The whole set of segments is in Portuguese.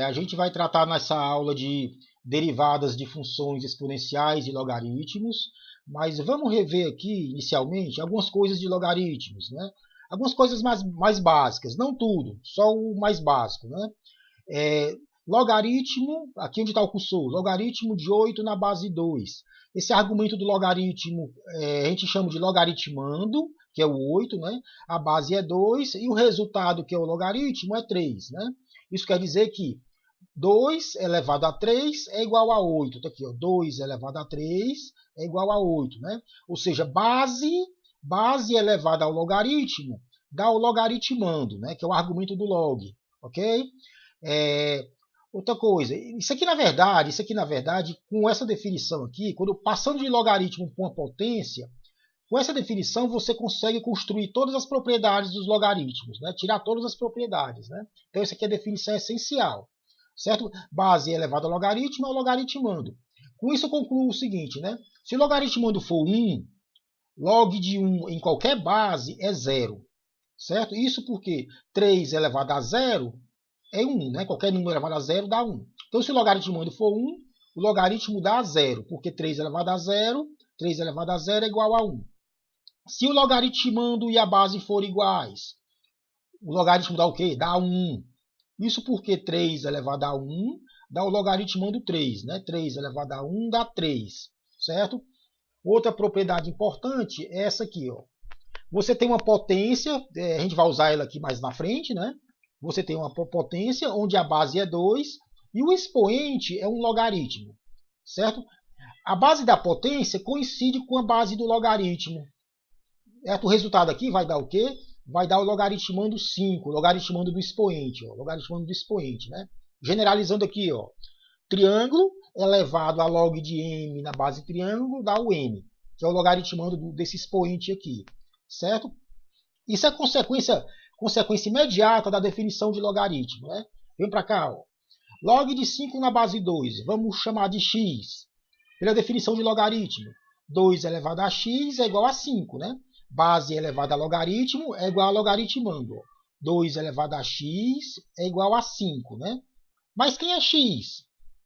A gente vai tratar nessa aula de derivadas de funções exponenciais e logaritmos, mas vamos rever aqui, inicialmente, algumas coisas de logaritmos, né? Algumas coisas mais básicas, não tudo, só o mais básico, né? É, Logaritmo, aqui onde está o cursor, logaritmo de 8 na base 2. Esse argumento do logaritmo a gente chama de logaritmando, que é o 8, né? A base é 2 e o resultado, que é o logaritmo, é 3, né? Isso quer dizer que 2 elevado a 3 é igual a 8. Tá aqui, ó, 2 elevado a 3 é igual a 8, né? Ou seja, base elevada ao logaritmo dá o logaritmando, né? Que é o argumento do log, ok? Outra coisa, isso aqui na verdade, com essa definição aqui, quando passando de logaritmo para uma potência, com essa definição você consegue construir todas as propriedades dos logaritmos, né? Tirar todas as propriedades, né? Então isso aqui é a definição essencial, certo? Base elevado ao logaritmo é o logaritmando. Com isso eu concluo o seguinte, né? Se o logaritmando for 1, log de 1 em qualquer base é 0, certo? Isso porque 3 elevado a 0 é 1, né? Qualquer número elevado a 0 dá 1. Então, se o logaritmando for 1, o logaritmo dá 0, porque 3 elevado a 0, 3 elevado a 0 é igual a 1. Se o logaritmando e a base forem iguais, o logaritmo dá o quê? Dá 1. Isso porque 3 elevado a 1 dá o logaritmando 3, né? 3 elevado a 1 dá 3, certo? Outra propriedade importante é essa aqui, ó. Você tem uma potência, a gente vai usar ela aqui mais na frente, né? Você tem uma potência onde a base é 2 e o expoente é um logaritmo, certo? A base da potência coincide com a base do logaritmo. O resultado aqui vai dar o quê? Vai dar o logaritmando 5, logaritmando do expoente, ó, logaritmando do expoente, né? Generalizando aqui, ó, triângulo elevado a log de m na base triângulo dá o m, que é o logaritmando desse expoente aqui, certo? Isso é consequência imediata da definição de logaritmo, né? Vem para cá, ó. Log de 5 na base 2, vamos chamar de x. Pela definição de logaritmo, 2 elevado a x é igual a 5, né? Base elevada a logaritmo é igual a logaritmando. 2 elevado a x é igual a 5, né? Mas quem é x?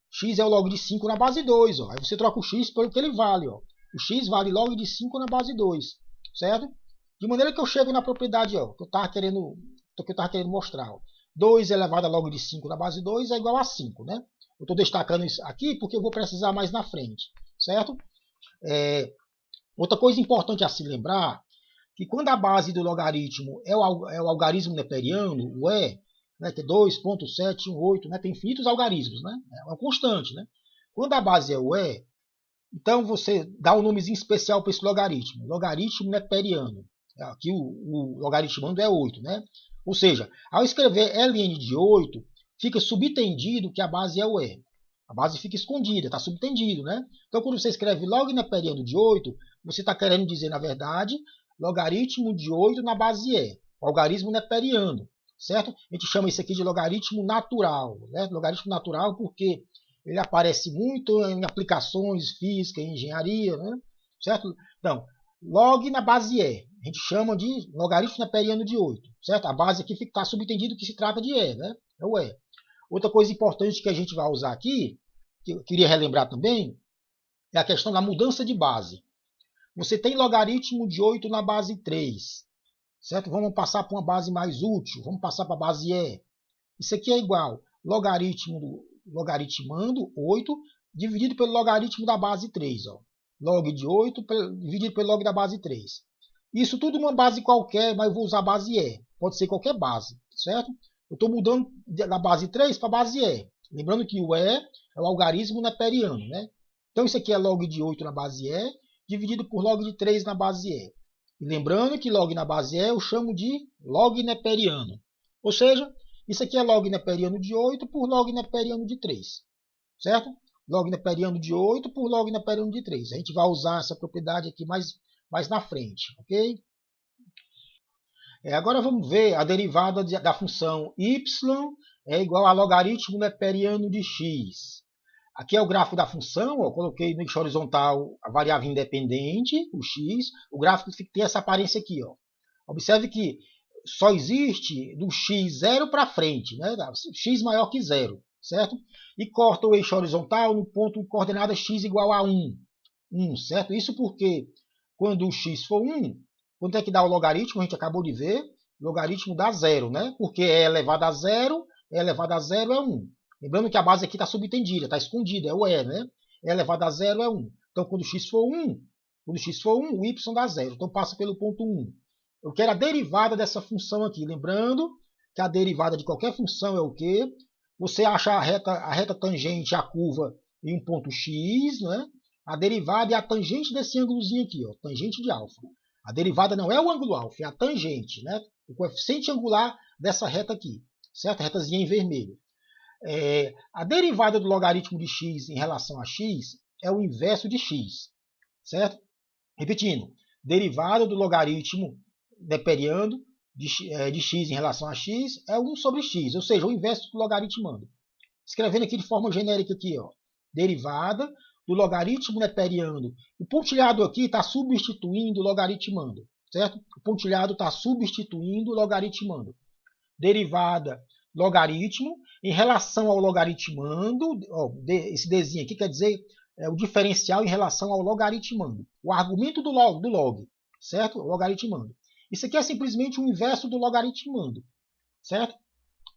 X é o log de 5 na base 2, ó. Aí você troca o x pelo que ele vale, ó. O x vale log de 5 na base 2, certo? De maneira que eu chego na propriedade, ó, que eu estava querendo mostrar. Ó. 2 elevado a log de 5 na base 2 é igual a 5, né? Eu estou destacando isso aqui porque eu vou precisar mais na frente, certo? Outra coisa importante a se lembrar, que quando a base do logaritmo é o algarismo neperiano, o E, né, que é 2.718, né, tem infinitos algarismos, né? É uma constante, né? Quando a base é o E, então você dá um nomezinho especial para esse logaritmo, logaritmo neperiano. Aqui o logaritmando é 8, né? Ou seja, ao escrever ln de 8, fica subentendido que a base é o E. A base fica escondida, está subtendido, né? Então, quando você escreve log neperiano de 8, você está querendo dizer, na verdade, logaritmo de 8 na base E, o algarismo neperiano, certo? A gente chama isso aqui de logaritmo natural, né? Logaritmo natural porque ele aparece muito em aplicações física e engenharia, né? Certo? Então, log na base E, a gente chama de logaritmo neperiano de 8, certo? A base aqui está subentendido que se trata de E, né? É o E. Outra coisa importante que a gente vai usar aqui, que eu queria relembrar também, é a questão da mudança de base. Você tem logaritmo de 8 na base 3, certo? Vamos passar para uma base mais útil, vamos passar para a base E. Isso aqui é igual logaritmando 8 dividido pelo logaritmo da base 3. Ó. Log de 8 dividido pelo log da base 3. Isso tudo uma base qualquer, mas eu vou usar a base E. Pode ser qualquer base, certo? Eu estou mudando da base 3 para a base E. Lembrando que o E é o algarismo neperiano, né? Então isso aqui é log de 8 na base E, dividido por log de 3 na base E. E lembrando que log na base E eu chamo de log neperiano. Ou seja, isso aqui é log neperiano de 8 por log neperiano de 3. Certo? Log neperiano de 8 por log neperiano de 3. A gente vai usar essa propriedade aqui mais na frente. Ok? Agora vamos ver a derivada da função y é igual a logaritmo neperiano de x. Aqui é o gráfico da função, eu coloquei no eixo horizontal a variável independente, o x. O gráfico tem essa aparência aqui. Ó. Observe que só existe do x0 para frente, né? X maior que 0. certo? E corta o eixo horizontal no ponto de coordenada x igual a 1. 1, certo? Isso porque quando o x for 1, quanto é que dá o logaritmo? A gente acabou de ver, o logaritmo dá 0, né? Porque e elevado a 0 é 1. Lembrando que a base aqui está subentendida, está escondida, é o e, né? E elevado a 0 é 1. Então, quando x for 1, o y dá 0. Então, passa pelo ponto 1. Eu quero a derivada dessa função aqui. Lembrando que a derivada de qualquer função é o quê? Você acha a reta tangente à curva em um ponto x, né? A derivada é a tangente desse ângulozinho aqui, ó, tangente de alfa. A derivada não é o ângulo alfa, é a tangente, né? O coeficiente angular dessa reta aqui, certo? A retazinha em vermelho. A derivada do logaritmo de x em relação a x é o inverso de x, certo? Repetindo, derivada do logaritmo neperiano de x em relação a x é 1 sobre x, ou seja, o inverso do logaritmando. Escrevendo aqui de forma genérica aqui, ó, derivada do logaritmo neperiano. O pontilhado aqui está substituindo o logaritmando, certo? O pontilhado está substituindo o logaritmando. Derivada logaritmo em relação ao logaritmando, ó, esse Dzinho aqui quer dizer o diferencial em relação ao logaritmando. O argumento do log, certo? O logaritmando. Isso aqui é simplesmente o inverso do logaritmando, certo?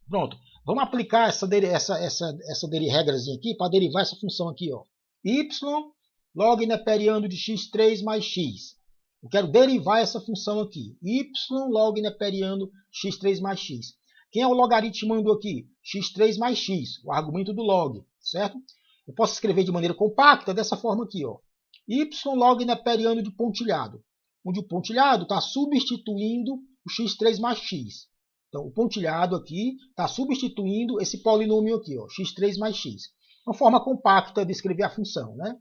Pronto. Vamos aplicar essa regrazinha aqui para derivar essa função aqui, ó. Y log neperiano de x3 mais x. Eu quero derivar essa função aqui. Y log neperiano de x3 mais x. Quem é o logaritmando aqui? x3 mais x, o argumento do log, certo? Eu posso escrever de maneira compacta dessa forma aqui, ó. Y log neperiano de pontilhado, onde o pontilhado está substituindo o x3 mais x. Então, o pontilhado aqui está substituindo esse polinômio aqui, ó, x3 mais x. Uma forma compacta de escrever a função, né?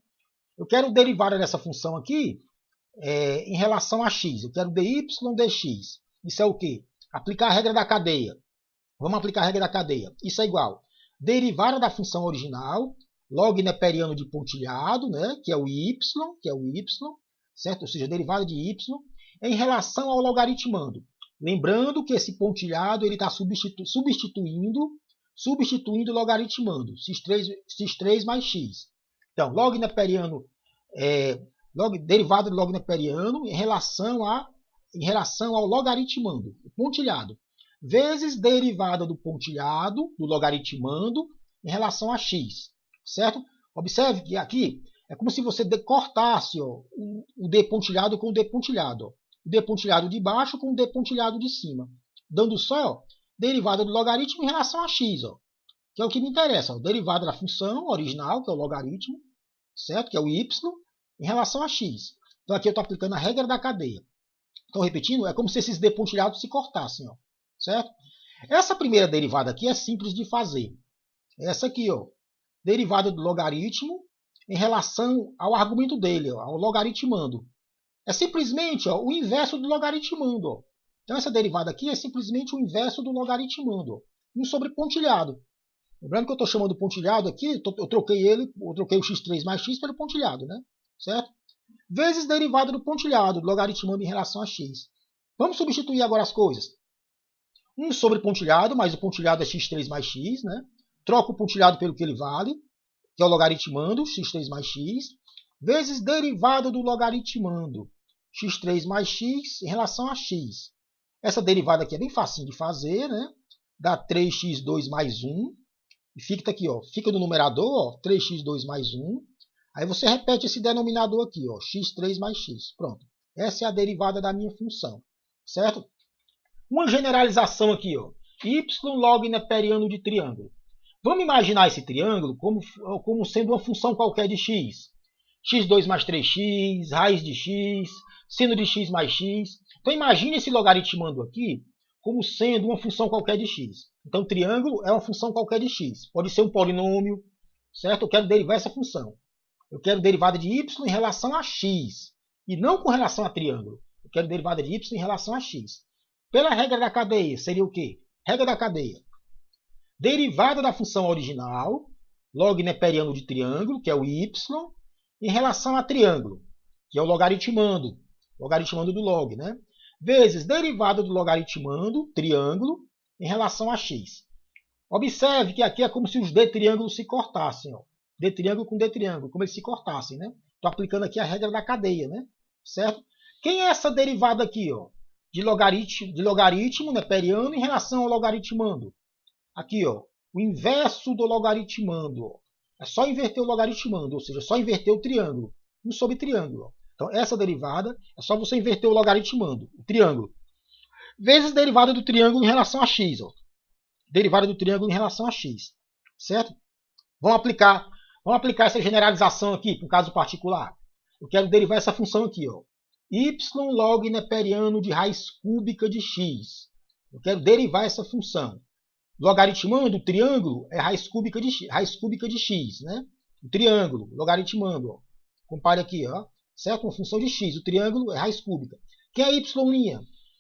Eu quero derivar dessa função aqui em relação a x. Eu quero dy dx. Isso é o quê? Aplicar a regra da cadeia. Vamos aplicar a regra da cadeia. Isso é igual. Derivada da função original, log neperiano de pontilhado, né? que é o y, certo? Ou seja, derivada de y em relação ao logaritmando. Lembrando que esse pontilhado está substituindo o logaritmando, x3 mais x. Então, log neperiano, derivada do log neperiano em relação ao logaritmando, o pontilhado, vezes derivada do pontilhado, do logaritmando, em relação a x, certo? Observe que aqui é como se você cortasse ó, o d pontilhado com o d pontilhado. Ó. O d pontilhado de baixo com o d pontilhado de cima, dando só derivada do logaritmo em relação a x, ó, que é o que me interessa. Ó, derivada da função original, que é o logaritmo, certo? Que é o y, em relação a x. Então aqui eu estou aplicando a regra da cadeia. Então, repetindo, é como se esses d pontilhados se cortassem, ó, certo? Essa primeira derivada aqui é simples de fazer. Essa aqui, ó, derivada do logaritmo em relação ao argumento dele, ó, ao logaritmando. É simplesmente ó, o inverso do logaritmando. Ó. Então, essa derivada aqui é simplesmente o inverso do logaritmando. Ó. 1 sobre pontilhado. Lembrando que eu estou chamando pontilhado aqui, eu troquei o x3 mais x pelo pontilhado, né? Certo? Vezes derivada do pontilhado, do logaritmando em relação a x. Vamos substituir agora as coisas. 1 sobre pontilhado, mas o pontilhado é x3 mais x, né? Troco o pontilhado pelo que ele vale, que é o logaritmando, x3 mais x, vezes derivada do logaritmando, x3 mais x em relação a x. Essa derivada aqui é bem facinho de fazer, né? Dá 3x2 mais 1. E fica aqui, ó, fica no numerador, ó, 3x2 mais 1. Aí você repete esse denominador aqui, ó, x3 mais x. Pronto. Essa é a derivada da minha função, certo? Uma generalização aqui, ó, y log neperiano de triângulo. Vamos imaginar esse triângulo como sendo uma função qualquer de x. x2 mais 3x, raiz de x, seno de x mais x. Então imagine esse logaritmando aqui como sendo uma função qualquer de x. Então triângulo é uma função qualquer de x. Pode ser um polinômio, certo? Eu quero derivar essa função. Eu quero derivada de y em relação a x. E não com relação a triângulo. Eu quero derivada de y em relação a x. Pela regra da cadeia, seria o quê? Regra da cadeia. Derivada da função original, log neperiano de triângulo, que é o y, em relação a triângulo, que é o logaritmando do log, né? Vezes derivada do logaritmando, triângulo, em relação a x. Observe que aqui é como se os D triângulos se cortassem. Ó. D triângulo com D triângulo, como eles se cortassem. Né? Estou aplicando aqui a regra da cadeia. Né? Certo? Quem é essa derivada aqui? Ó? De logaritmo neperiano em relação ao logaritmando. Aqui, ó, o inverso do logaritmando. Ó. É só inverter o logaritmando, ou seja, só inverter o triângulo. Um sobre triângulo. Ó. Então, essa derivada é só você inverter o logaritmando, o triângulo. Vezes derivada do triângulo em relação a x. Ó. Derivada do triângulo em relação a x. Certo? Vamos aplicar essa generalização aqui para um caso particular. Eu quero derivar essa função aqui. Ó. Y log neperiano de raiz cúbica de x. Eu quero derivar essa função. Logaritmando o triângulo é raiz cúbica de x. Né? O triângulo, logaritmando. Ó. Compare aqui. Ó. Certo? Uma função de x. O triângulo é raiz cúbica. Que é y'?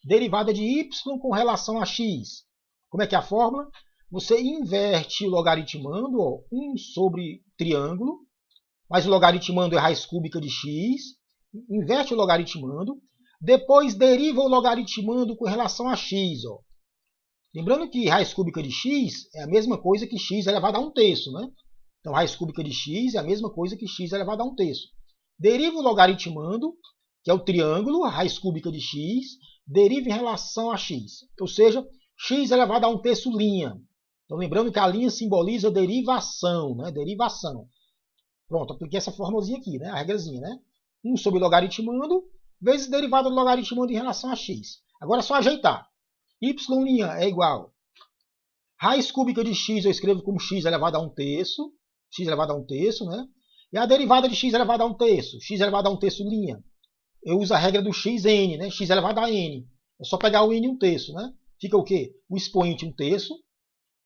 Derivada de y com relação a x. Como é que é a fórmula? Você inverte o logaritmando, ó, 1 sobre triângulo, mas o logaritmando é raiz cúbica de x, inverte o logaritmando, depois deriva o logaritmando com relação a x. Ó. Lembrando que raiz cúbica de x é a mesma coisa que x elevado a 1/3. Né? Então, raiz cúbica de x é a mesma coisa que x elevado a 1/3. Deriva o logaritmando, que é o triângulo, a raiz cúbica de x, deriva em relação a x. Ou seja, x elevado a 1/3 linha. Então, lembrando que a linha simboliza derivação. Né? Derivação. Pronto, apliquei essa formulazinha aqui, né? A regrazinha. Né? 1 sobre logaritmando, vezes derivada do logaritmando em relação a x. Agora é só ajeitar. Y' é igual. Raiz cúbica de x eu escrevo como x elevado a 1/3. X elevado a 1/3, né? E a derivada de x elevado a 1/3. X elevado a 1/3 linha. Eu uso a regra do xn, né? X elevado a n. É só pegar o n 1/3, né? Fica o quê? O expoente 1/3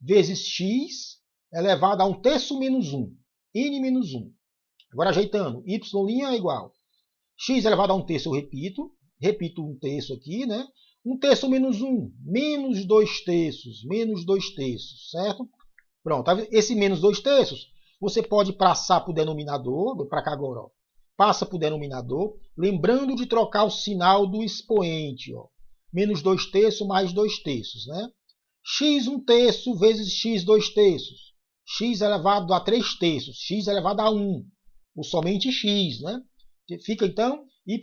vezes x elevado a 1/3 menos 1. N menos 1. Agora ajeitando. Y' é igual. X elevado a 1/3 eu repito. Repito 1/3 aqui, né? 1/3 menos 1. Menos 2/3. Menos 2/3. Certo? Pronto. Esse menos 2/3 você pode passar para o denominador. Para cá agora, ó. Passa para o denominador. Lembrando de trocar o sinal do expoente. Ó. Menos 2/3 mais 2/3. Né? X 1/3 vezes x 2/3. X elevado a 3/3. X elevado a 1. Ou somente x. Né? Fica então, y'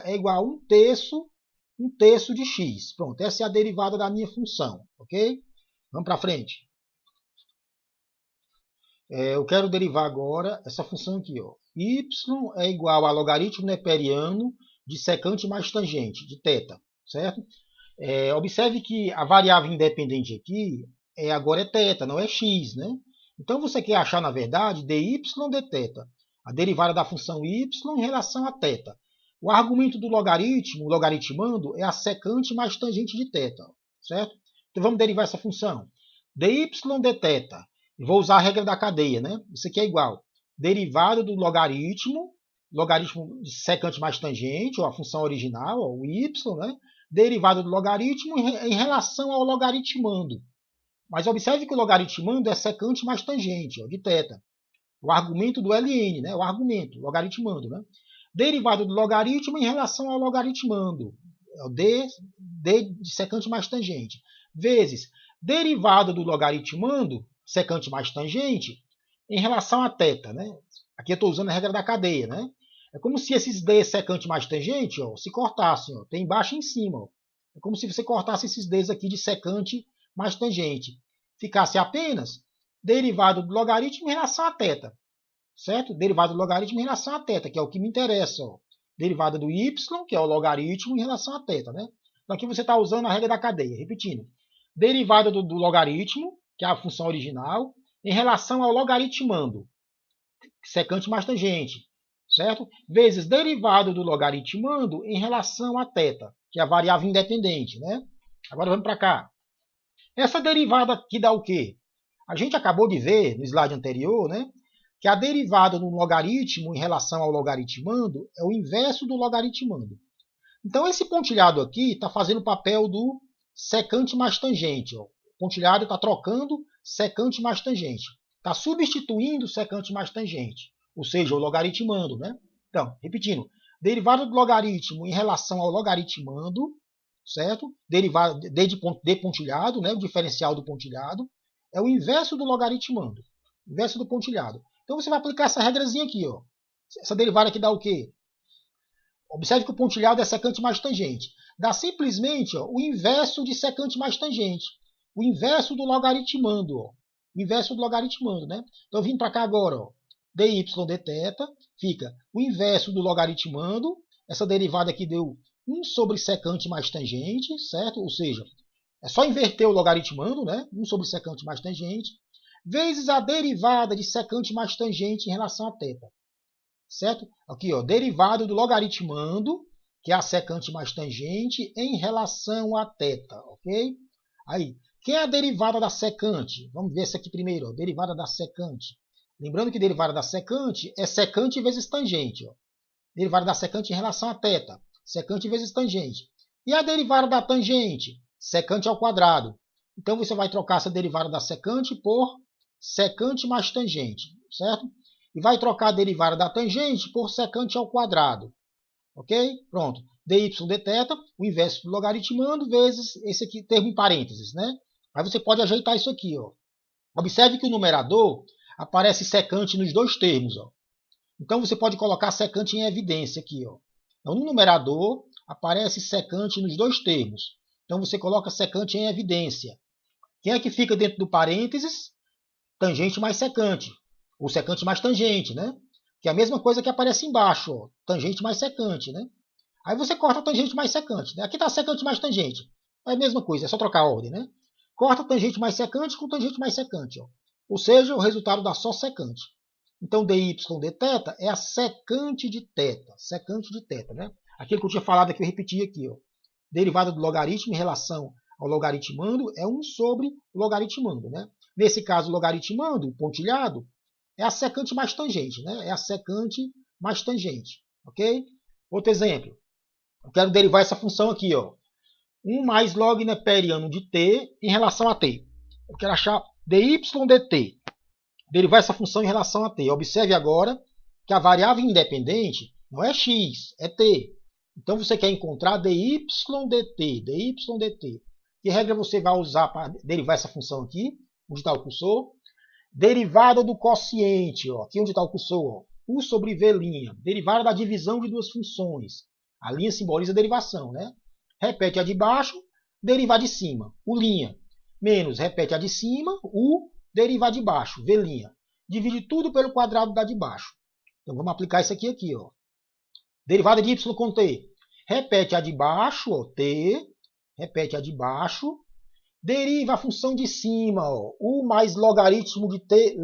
é igual a 1/3 de x. Pronto, essa é a derivada da minha função. Ok? Vamos para frente. Eu quero derivar agora essa função aqui. Ó. Y é igual a logaritmo neperiano de secante mais tangente, de θ. Certo? Observe que a variável independente aqui agora é θ, não é x. Né? Então você quer achar, na verdade, dy dθ, a derivada da função y em relação a θ. O argumento do logaritmo, o logaritmando, é a secante mais tangente de θ. Certo? Então vamos derivar essa função. dy dθ. Vou usar a regra da cadeia. Né? Isso aqui é igual. Derivada do logaritmo de secante mais tangente, ou a função original, ou o y, né? Derivada do logaritmo em relação ao logaritmando. Mas observe que o logaritmando é secante mais tangente, ó, de θ. O argumento do ln, né? O argumento, logaritmando. Né? Derivada do logaritmo em relação ao logaritmando. É o d de secante mais tangente. Vezes derivada do logaritmando, secante mais tangente, em relação a θ. Né? Aqui eu estou usando a regra da cadeia. Né? É como se esses d secante mais tangente, ó, se cortassem. Ó, tem embaixo e em cima. Ó. É como se você cortasse esses d's aqui de secante mais tangente. Ficasse apenas derivada do logaritmo em relação a θ. Certo? Derivada do logaritmo em relação a θ, que é o que me interessa. Ó. Derivada do y, que é o logaritmo em relação a θ. Né? Então aqui você está usando a regra da cadeia. Repetindo. Derivada do logaritmo, que é a função original, em relação ao logaritmando, secante mais tangente, certo? Vezes derivada do logaritmando em relação a θ, que é a variável independente, né? Agora vamos para cá. Essa derivada aqui dá o quê? A gente acabou de ver no slide anterior, né, que a derivada do logaritmo em relação ao logaritmando é o inverso do logaritmando. Então esse pontilhado aqui está fazendo o papel do secante mais tangente. Ó. O pontilhado está trocando secante mais tangente. Está substituindo secante mais tangente. Ou seja, o logaritmando. Né? Então, repetindo. Derivada do logaritmo em relação ao logaritmando, certo? Derivada de pontilhado, né? O diferencial do pontilhado, é o inverso do logaritmando, inverso do pontilhado. Então você vai aplicar essa regrazinha aqui, ó. Essa derivada aqui dá o quê? Observe que o pontilhado é secante mais tangente. Dá simplesmente, ó, o inverso de secante mais tangente. O inverso do logaritmando, ó. O inverso do logaritmando, né? Então, vindo para cá agora, ó, dy dθ, fica o inverso do logaritmando. Essa derivada aqui deu 1 sobre secante mais tangente, certo? Ou seja, é só inverter o logaritmando, né? 1 sobre secante mais tangente, vezes a derivada de secante mais tangente em relação a θ. Certo? Aqui, ó, derivada do logaritmando, que é a secante mais tangente, em relação a θ, ok? Aí, quem é a derivada da secante? Vamos ver essa aqui primeiro, ó, derivada da secante. Lembrando que derivada da secante é secante vezes tangente, ó. Derivada da secante em relação a θ, secante vezes tangente. E a derivada da tangente? Secante ao quadrado. Então, você vai trocar essa derivada da secante por secante mais tangente, certo? E vai trocar a derivada da tangente por secante ao quadrado. Ok? Pronto. dy dθ, o inverso do logaritmando, vezes esse aqui, termo em parênteses, né? Aí você pode ajeitar isso aqui, ó. Observe que o numerador aparece secante nos dois termos, ó. Então você pode colocar secante em evidência aqui, ó. Então no numerador aparece secante nos dois termos. Então você coloca secante em evidência. Quem é que fica dentro do parênteses? Tangente mais secante. Ou secante mais tangente, né? Que é a mesma coisa que aparece embaixo, ó, tangente mais secante, né? Aí você corta tangente mais secante, né? Aqui está secante mais tangente. É a mesma coisa, é só trocar a ordem, né? Corta tangente mais secante com tangente mais secante, ó. Ou seja, o resultado dá só secante. Então, dy dθ é a secante de θ, né? Aquilo que eu tinha falado aqui, eu repeti aqui, ó. Derivada do logaritmo em relação ao logaritmando é 1 sobre o logaritmando, né? Nesse caso, o logaritmando, o pontilhado, é a secante mais tangente, né? É a secante mais tangente, ok? Outro exemplo. Eu quero derivar essa função aqui, ó. 1 mais log neperiano de t em relação a t. Eu quero achar dy dt. Derivar essa função em relação a t. Observe agora que a variável independente não é x, é t. Então você quer encontrar dy dt. Que regra você vai usar para derivar essa função aqui? Onde está o cursor? Derivada do quociente, ó, aqui onde está o cursor, ó, U sobre V', derivada da divisão de duas funções. A linha simboliza a derivação, né? Repete a de baixo, derivar de cima, U', menos, repete a de cima, U, derivar de baixo, V'. Divide tudo pelo quadrado da de baixo. Então vamos aplicar isso aqui, ó. Derivada de y com t. Repete a de baixo, ó, t, repete a de baixo, deriva a função de cima, ó, U mais logaritmo de t'.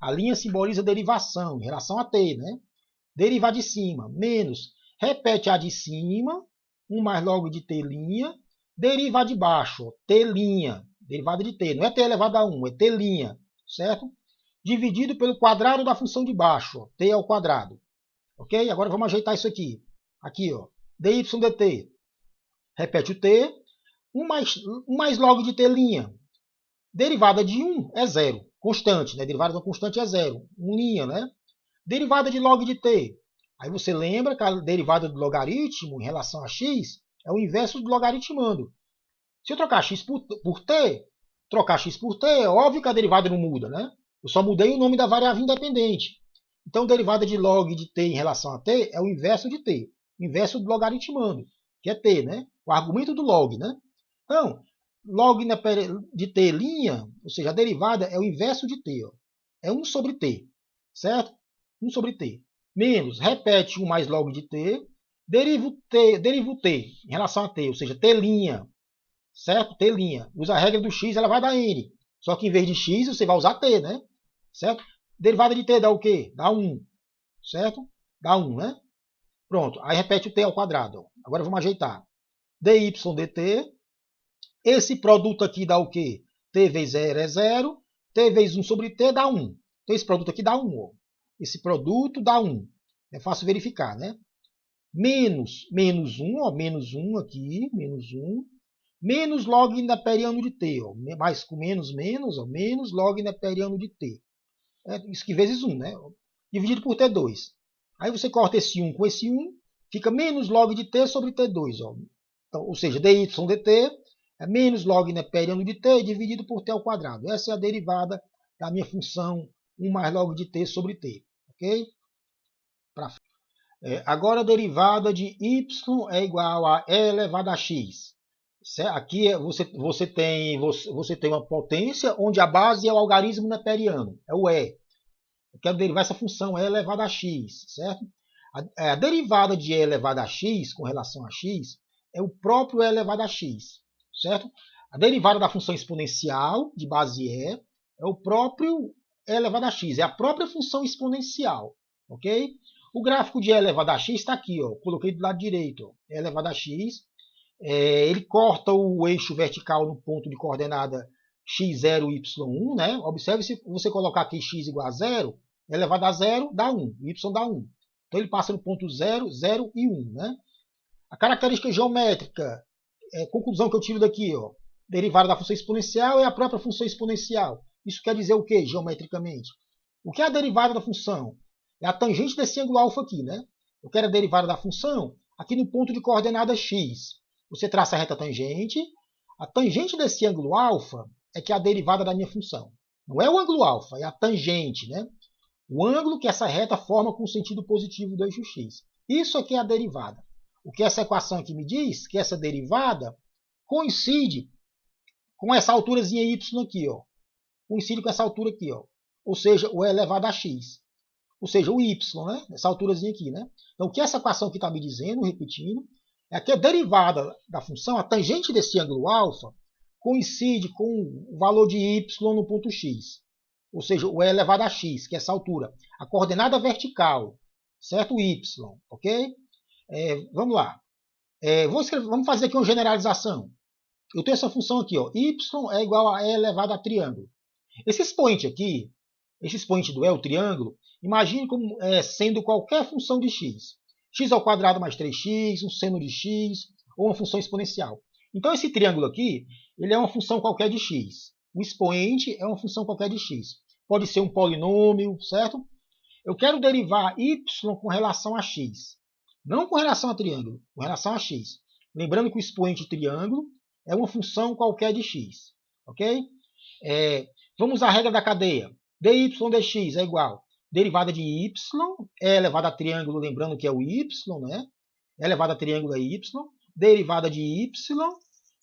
A linha simboliza a derivação em relação a t, né? Derivar de cima, menos, repete a de cima, 1 mais log de t', derivar de baixo, ó, t', derivada de t, não é t elevado a 1, é t', certo? Dividido pelo quadrado da função de baixo, ó, t ao quadrado. Ok? Agora vamos ajeitar isso aqui. Aqui, ó, dy dt. Repete o t, 1 mais log de t'. Derivada de 1 é 0. Constante, né? Derivada de uma constante é 0. 1', né? Derivada de log de t. Aí você lembra que a derivada do logaritmo em relação a x é o inverso do logaritmando. Se eu trocar x por t, trocar x por t, é óbvio que a derivada não muda, né? Eu só mudei o nome da variável independente. Então, derivada de log de t em relação a t é o inverso de t. O inverso do logaritmando, que é t, né? O argumento do log, né? Então, log de t', ou seja, a derivada é o inverso de t. Ó. É 1 sobre t, certo? 1 sobre t. Menos, repete 1 mais log de t, deriva o t em relação a t, ou seja, t', certo? T'. Usa a regra do x, ela vai dar n. Só que em vez de x, você vai usar t, né? Certo? Derivada de t dá o quê? Dá 1, certo? Dá 1, né? Pronto, aí repete o t ao quadrado. Agora vamos ajeitar. dy dt. Esse produto aqui dá o quê? T vezes 0 é 0. T vezes 1 sobre t dá 1. Então esse produto aqui dá 1. Ó. Esse produto dá 1. É fácil verificar, né? Menos 1, ó, menos 1 aqui, menos 1. Menos log neperiano de t. Ó. Mais com menos, ó, menos log neperiano de t. É isso que vezes 1, né? Dividido por t2. Aí você corta esse 1 com esse 1, fica menos log de t sobre t2. Ó. Então, ou seja, dy dt é menos log neperiano de t dividido por t ao quadrado. Essa é a derivada da minha função 1 mais log de t sobre t. Ok? Agora a derivada de y é igual a e elevado a x. Aqui você tem uma potência onde a base é o algarismo neperiano, é o e. Eu quero derivar essa função e elevado a x, certo? A derivada de e elevado a x com relação a x é o próprio e elevado a x, certo? A derivada da função exponencial de base e é o próprio e elevado a x, é a própria função exponencial, ok? O gráfico de e elevado a x está aqui, ó, coloquei do lado direito, ó, e elevado a x. Ele corta o eixo vertical no ponto de coordenada x0, y1, né? Observe, se você colocar aqui x igual a 0, elevado a 0 dá 1, y dá 1. Então ele passa no ponto 0, 0 e 1, né? A característica geométrica, conclusão que eu tiro daqui, ó, derivada da função exponencial é a própria função exponencial. Isso quer dizer o que, geometricamente? O que é a derivada da função? É a tangente desse ângulo alfa aqui, né? Eu quero a derivada da função aqui no ponto de coordenada x. Você traça a reta tangente. A tangente desse ângulo alfa é que é a derivada da minha função. Não é o ângulo alfa, é a tangente, né? O ângulo que essa reta forma com o sentido positivo do eixo x. Isso aqui é a derivada. O que essa equação aqui me diz? Que essa derivada coincide com essa alturazinha y aqui, ó. Coincide com essa altura aqui, ó. Ou seja, o e elevado a x. Ou seja, o y, né? Essa alturazinha aqui, né? Então, o que essa equação aqui está me dizendo, repetindo, é que a derivada da função, a tangente desse ângulo alfa, coincide com o valor de y no ponto x. Ou seja, o e elevado a x, que é essa altura. A coordenada vertical, certo? O y, ok? Vamos lá. Vamos fazer aqui uma generalização. Eu tenho essa função aqui, ó, y é igual a e elevado a triângulo. Esse expoente aqui, esse expoente do e, o triângulo, imagine como sendo qualquer função de x. X ao quadrado mais 3x, um seno de x, ou uma função exponencial. Então, esse triângulo aqui, ele é uma função qualquer de x. O expoente é uma função qualquer de x. Pode ser um polinômio, certo? Eu quero derivar y com relação a x. Não com relação a triângulo, com relação a x. Lembrando que o expoente triângulo é uma função qualquer de x. Ok? Vamos à regra da cadeia. dy dx é igual derivada de y, é elevado a triângulo, lembrando que é o y, né? É elevado a triângulo é y, derivada de y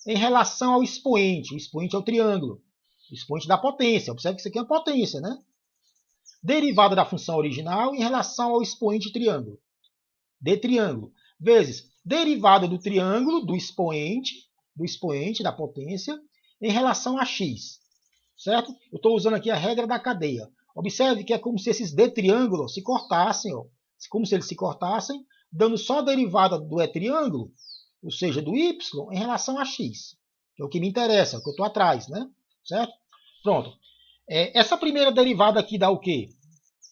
em relação ao expoente. O expoente é o triângulo. O expoente da potência. Observe que isso aqui é uma potência, né? Derivada da função original em relação ao expoente triângulo. De triângulo. Vezes derivada do triângulo, do expoente da potência, em relação a x. Certo? Eu estou usando aqui a regra da cadeia. Observe que é como se esses D triângulos se cortassem, ó. Como se eles se cortassem, dando só a derivada do E triângulo, ou seja, do Y, em relação a x. Que é o que me interessa, é o que eu estou atrás, né? Certo? Pronto. Essa primeira derivada aqui dá o quê?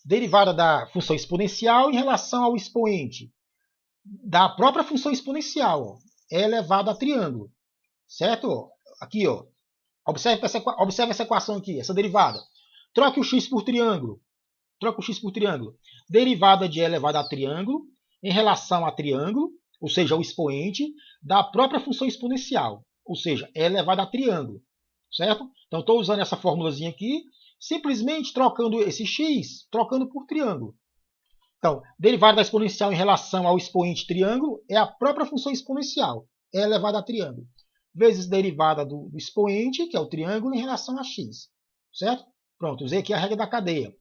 Derivada da função exponencial em relação ao expoente da própria função exponencial, ó, é elevado a triângulo. Certo? Aqui, ó. Observe essa equação aqui, essa derivada. Troque o x por triângulo. Troca o x por triângulo. Derivada de e elevado a triângulo em relação a triângulo, ou seja, o expoente da própria função exponencial, ou seja, e elevado a triângulo. Certo? Então, estou usando essa formulazinha aqui, simplesmente trocando esse x, trocando por triângulo. Então, derivada da exponencial em relação ao expoente triângulo é a própria função exponencial, e elevado a triângulo, vezes derivada do expoente, que é o triângulo, em relação a x. Certo? Pronto, usei aqui a regra da cadeia.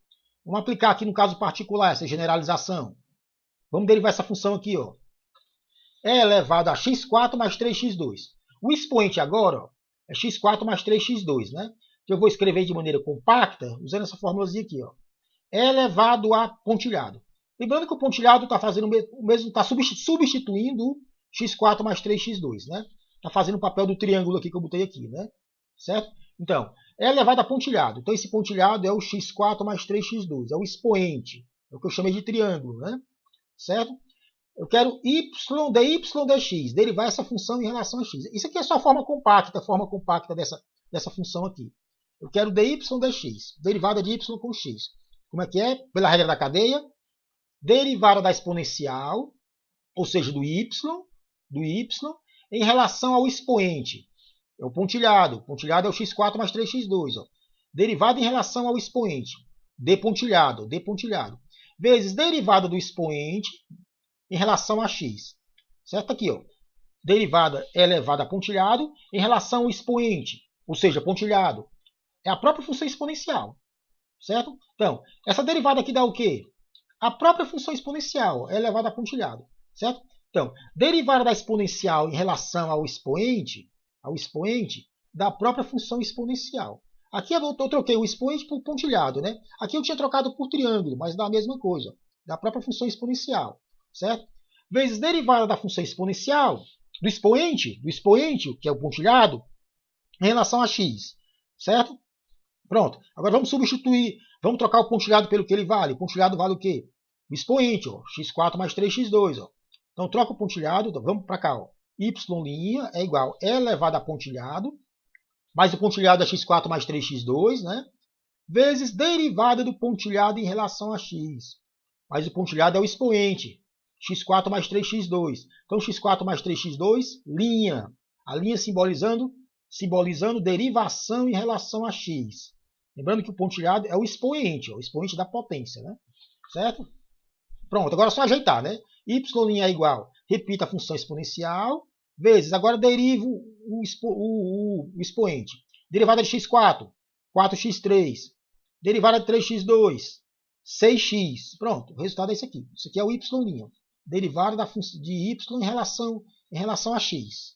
Vamos aplicar aqui no caso particular essa generalização. Vamos derivar essa função aqui, ó. É elevado a x4 mais 3x2. O expoente agora, ó, é x4 mais 3x2, né? Que eu vou escrever de maneira compacta, usando essa formulazinha aqui, ó. É elevado a pontilhado. Lembrando que o pontilhado está fazendo o mesmo, está substituindo x4 mais 3x2, né? Está fazendo o papel do triângulo aqui que eu botei aqui, né? Certo? Então, é elevado a pontilhado. Então, esse pontilhado é o x4 mais 3x2. É o expoente. É o que eu chamei de triângulo, né? Certo? Eu quero y dy dx. Derivar essa função em relação a x. Isso aqui é só a forma compacta dessa função aqui. Eu quero dy dx. Derivada de y com x. Como é que é? Pela regra da cadeia. Derivada da exponencial, ou seja, do y, em relação ao expoente É o pontilhado. O pontilhado é o x4 mais 3x2. Ó. Derivada em relação ao expoente. D pontilhado. Vezes derivada do expoente em relação a x. Certo? Aqui, ó. Derivada elevada a pontilhado em relação ao expoente. Ou seja, pontilhado. É a própria função exponencial. Certo? Então, essa derivada aqui dá o quê? A própria função exponencial elevada a pontilhado. Certo? Então, derivada da exponencial em relação ao expoente da própria função exponencial. Aqui eu troquei o expoente por pontilhado, né? Aqui eu tinha trocado por triângulo, mas dá a mesma coisa, da própria função exponencial, certo? Vezes derivada da função exponencial do expoente, que é o pontilhado, em relação a x, certo? Pronto. Agora vamos substituir, vamos trocar o pontilhado pelo que ele vale. O pontilhado vale o quê? O expoente, ó, x4 mais 3x2, ó. Então troca o pontilhado, então, vamos para cá, ó. Y' é igual a elevado a pontilhado, mais o pontilhado é x4 mais 3x2, né? Vezes derivada do pontilhado em relação a x. Mas o pontilhado é o expoente, x4 mais 3x2. Então x4 mais 3x2, linha. A linha simbolizando derivação em relação a x. Lembrando que o pontilhado é o expoente da potência, né? Certo? Pronto, agora é só ajeitar, né? Y' é igual, repita a função exponencial, vezes, agora derivo o expoente. Derivada de x4, 4x3. Derivada de 3x2, 6x. Pronto, o resultado é esse aqui. Isso aqui é o y'. Derivada de y em relação a x.